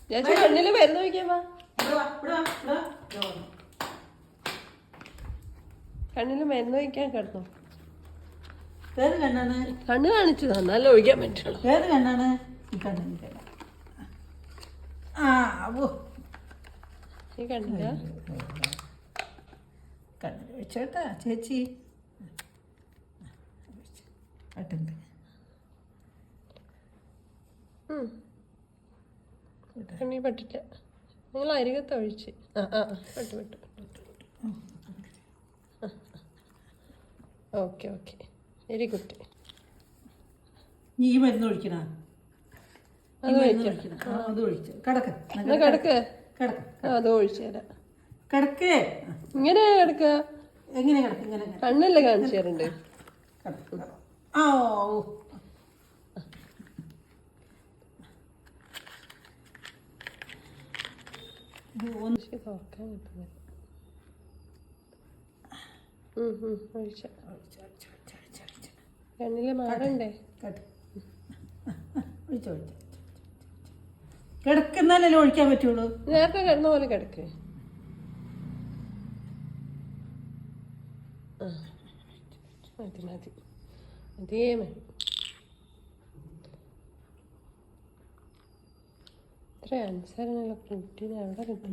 ചേച്ചി കണ്ണില് മരുന്ന് വയ്ക്കാ. കണ്ണില് മരുന്ന് വയ്ക്കാൻ കിടന്നു. ഏത് കണ്ണാണ്? കണ്ണ് കാണിച്ചു തന്നാലേ ഒഴിക്കാൻ പറ്റുള്ളൂ. ഏത് കണ്ണാണ്? ഈ കണ്ണിന്. ഈ കണ്ണില്ല. കണ്ണിൽ വെച്ചേട്ടാ ചേച്ചി. കണ്ണി പെട്ടിട്ട് നിങ്ങൾ അരികത്ത് ഒഴിച്ച്. പെട്ടു പെട്ടു. Okay okay, very good. നീ മരുന്ന് ഒഴിക്കണ? അത് ഒഴിക്കാം. അത് ഒഴിച്ചു കിടക്ക്. കിടക്ക്. അത് ഒഴിച്ചു തരാം. കിടക്ക്. ഇങ്ങനെ കിടക്ക. എങ്ങനെ കിടക്ക്? ഇങ്ങനെ കണ്ണല്ലേ കാണിച്ചു തരണ്ട്. കണ്ണില് മാറണ്ടേ? കിടക്കുന്നാലല്ലേ ഒഴിക്കാൻ പറ്റുള്ളൂ. നേരത്തെ കിടന്ന പോലെ കിടക്ക്. മതി മതി അതേ മതി. ഇത്ര അനുസരണയുള്ള കുട്ടീനെ എവിടെ കിട്ടും?